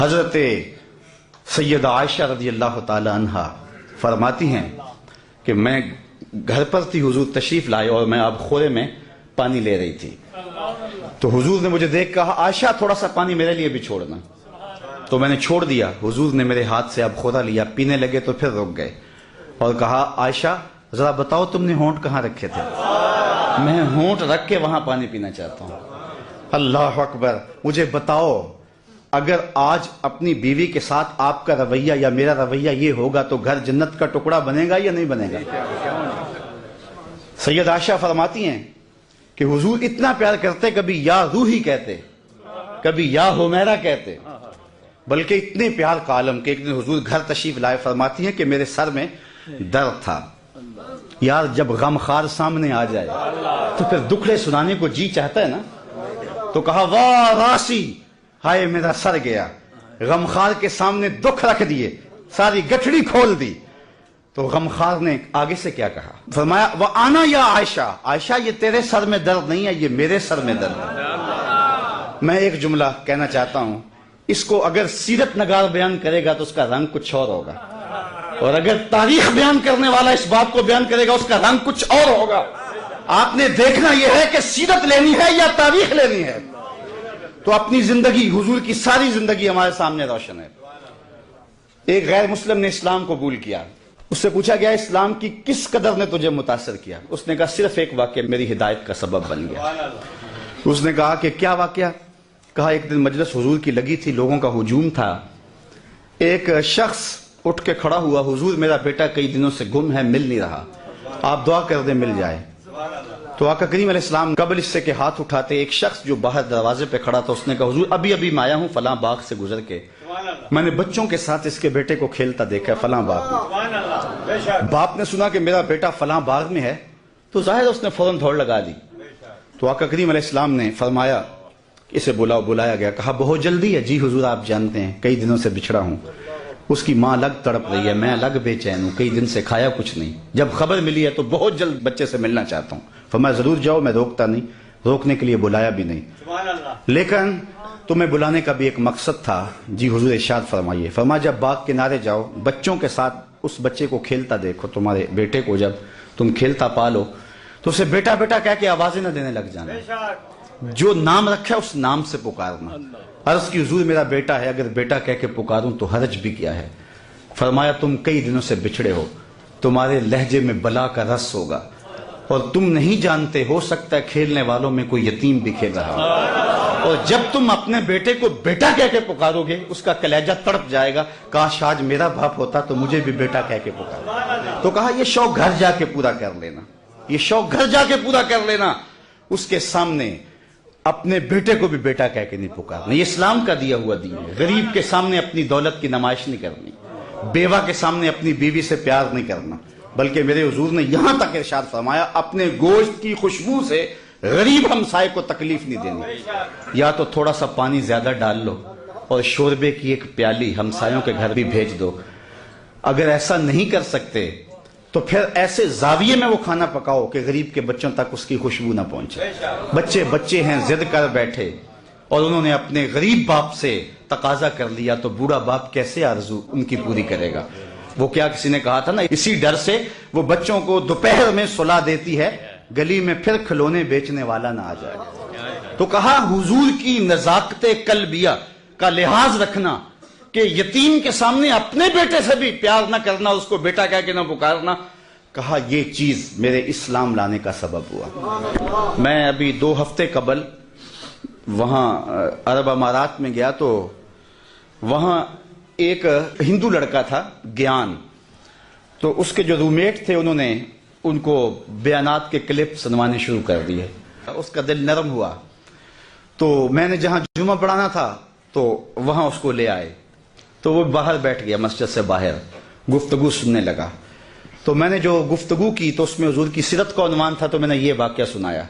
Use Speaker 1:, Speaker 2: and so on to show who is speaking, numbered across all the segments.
Speaker 1: حضرت سیدہ عائشہ رضی اللہ تعالی عنہا فرماتی ہیں کہ میں گھر پر تھی، حضور تشریف لائے اور میں آب خورے میں پانی لے رہی تھی، تو حضور نے مجھے دیکھ کہا عائشہ تھوڑا سا پانی میرے لیے بھی چھوڑنا، تو میں نے چھوڑ دیا۔ حضور نے میرے ہاتھ سے آب خورا لیا، پینے لگے تو پھر رک گئے اور کہا عائشہ ذرا بتاؤ تم نے ہونٹ کہاں رکھے تھے؟ میں ہونٹ رکھ کے وہاں پانی پینا چاہتا ہوں۔ اللہ اکبر، مجھے بتاؤ اگر آج اپنی بیوی کے ساتھ آپ کا رویہ یا میرا رویہ یہ ہوگا تو گھر جنت کا ٹکڑا بنے گا یا نہیں بنے گا؟ سید عائشہ فرماتی ہیں کہ حضور اتنا پیار کرتے، کبھی یا روحی کہتے، کبھی یا حمیرہ کہتے، بلکہ اتنے پیار کا عالم کہ ایک دن حضور گھر تشریف لائے، فرماتی ہیں کہ میرے سر میں درد تھا۔ یار جب غم خار سامنے آ جائے تو پھر دکھڑے سنانے کو جی چاہتا ہے نا، تو کہا واہ راسی، ہائے میرا سر گیا، غمخار کے سامنے دکھ رکھ دیے، ساری گٹھڑی کھول دی۔ تو غمخار نے آگے سے کیا کہا؟ فرمایا وَأَنَا یا عائشہ، عائشہ یہ تیرے سر میں درد نہیں ہے، یہ میرے سر میں درد ہے۔ میں ایک جملہ کہنا چاہتا ہوں، اس کو اگر سیرت نگار بیان کرے گا تو اس کا رنگ کچھ اور ہوگا، اور اگر تاریخ بیان کرنے والا اس بات کو بیان کرے گا اس کا رنگ کچھ اور ہوگا۔ آپ نے دیکھنا یہ ہے کہ سیرت لینی ہے یا تاریخ لینی ہے۔ تو اپنی زندگی، حضور کی ساری زندگی ہمارے سامنے روشن ہے۔ ایک غیر مسلم نے اسلام قبول کیا، اس سے پوچھا گیا اسلام کی کس قدر نے تجھے متاثر کیا؟ اس نے کہا صرف ایک واقعہ میری ہدایت کا سبب بن گیا۔ اس نے کہا کہ کیا واقعہ؟ کہا ایک دن مجلس حضور کی لگی تھی، لوگوں کا ہجوم تھا، ایک شخص اٹھ کے کھڑا ہوا، حضور میرا بیٹا کئی دنوں سے گم ہے، مل نہیں رہا، آپ دعا کر دیں مل جائے۔ تو آقا کریم علیہ السلام قبل اس سے کہ ہاتھ اٹھاتے، ایک شخص جو باہر دروازے پہ کھڑا تھا اس نے کہا حضور ابھی ابھی میں آیا ہوں فلاں باغ سے گزر کے، میں نے بچوں کے ساتھ اس کے بیٹے کو کھیلتا دیکھا فلاں باغ میں۔ باپ نے سنا کہ میرا بیٹا فلاں باغ میں ہے تو ظاہر اس نے فوراً دوڑ لگا دی۔ تو آقا کریم علیہ السلام نے فرمایا اسے بلاؤ، بلایا گیا، کہا بہت جلدی ہے؟ جی حضور آپ جانتے ہیں کئی دنوں سے بچھڑا ہوں، اس کی ماں الگ تڑپ رہی ہے، میں الگ بے چین ہوں، کئی دن سے کھایا کچھ نہیں، جب خبر ملی ہے تو بہت جلد بچے سے ملنا چاہتا ہوں۔ فرمایا ضرور جاؤ، میں روکتا نہیں، روکنے کے لیے بلایا بھی نہیں، لیکن تمہیں بلانے کا بھی ایک مقصد تھا۔ جی حضور ارشاد فرمائیے۔ فرمایا جب باغ کنارے جاؤ، بچوں کے ساتھ اس بچے کو کھیلتا دیکھو، تمہارے بیٹے کو جب تم کھیلتا پالو تو اسے بیٹا بیٹا کہہ کے آوازیں نہ دینے لگ جانا، جو نام رکھا ہے اس نام سے پکارنا۔ عرض کی حضور میرا بیٹا ہے، اگر بیٹا کہہ کے پکاروں تو حرج بھی کیا ہے؟ فرمایا تم کئی دنوں سے بچھڑے ہو، تمہارے لہجے میں بلا کا رس ہوگا، اور تم نہیں جانتے ہو سکتا ہے کھیلنے والوں میں کوئی یتیم بھی کھیل رہا ہو، اور جب تم اپنے بیٹے کو بیٹا کہہ کے پکارو گے اس کا کلیجہ تڑپ جائے گا، کاش آج میرا باپ ہوتا تو مجھے بھی بیٹا کہہ کے پکارا۔ تو کہا یہ شوق گھر جا کے پورا کر لینا، یہ شوق گھر جا کے پورا کر لینا، اس کے سامنے اپنے بیٹے کو بھی بیٹا کہہ کے نہیں پکارنا۔ یہ اسلام کا دیا ہوا دین ہے۔ غریب کے سامنے اپنی دولت کی نمائش نہیں کرنی، بیوہ کے سامنے اپنی بیوی سے پیار نہیں کرنا، بلکہ میرے حضور نے یہاں تک ارشاد فرمایا اپنے گوشت کی خوشبو سے غریب ہمسائے کو تکلیف نہیں دینی، یا تو تھوڑا سا پانی زیادہ ڈال لو اور شوربے کی ایک پیالی ہمسایوں کے گھر بھی بھیج دو۔ اگر ایسا نہیں کر سکتے تو پھر ایسے زاویے میں وہ کھانا پکاؤ کہ غریب کے بچوں تک اس کی خوشبو نہ پہنچے۔ بچے ہیں ضد کر بیٹھے اور انہوں نے اپنے غریب باپ سے تقاضا کر لیا تو بوڑھا باپ کیسے آرزو ان کی پوری کرے گا؟ وہ کیا کسی نے کہا تھا نا، اسی ڈر سے وہ بچوں کو دوپہر میں سلا دیتی ہے گلی میں پھر کھلونے بیچنے والا نہ آ جائے۔ تو کہا حضور کی نزاکت قلبیہ کا لحاظ رکھنا کہ یتیم کے سامنے اپنے بیٹے سے بھی پیار نہ کرنا، اس کو بیٹا کہہ کے نہ پکارنا، کہا یہ چیز میرے اسلام لانے کا سبب ہوا۔ میں ابھی 2 ہفتے قبل وہاں عرب امارات میں گیا تو وہاں ایک ہندو لڑکا تھا گیان، تو اس کے جو رومیٹ تھے انہوں نے ان کو بیانات کے کلپ سنوانے شروع کر دیے، اس کا دل نرم ہوا۔ تو میں نے جہاں جمعہ پڑھانا تھا تو وہاں اس کو لے آئے، تو وہ باہر بیٹھ گیا مسجد سے باہر، گفتگو سننے لگا۔ تو میں نے جو گفتگو کی تو اس میں حضور کی سیرت کا عنوان تھا، تو میں نے یہ واقعہ سنایا۔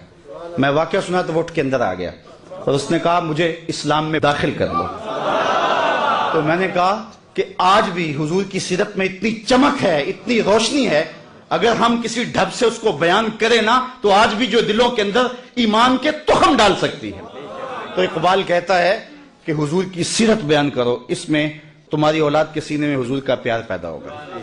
Speaker 1: میں واقعہ سنا تو وہ اٹھ کے اندر آ گیا اور اس نے کہا مجھے اسلام میں داخل کر لو۔ تو میں نے کہا کہ آج بھی حضور کی سیرت میں اتنی چمک ہے، اتنی روشنی ہے، اگر ہم کسی ڈھب سے اس کو بیان کریں نا تو آج بھی جو دلوں کے اندر ایمان کے تخم ڈال سکتی ہے۔ تو اقبال کہتا ہے کہ حضور کی سیرت بیان کرو، اس میں تمہاری اولاد کے سینے میں حضور کا پیار پیدا ہوگا۔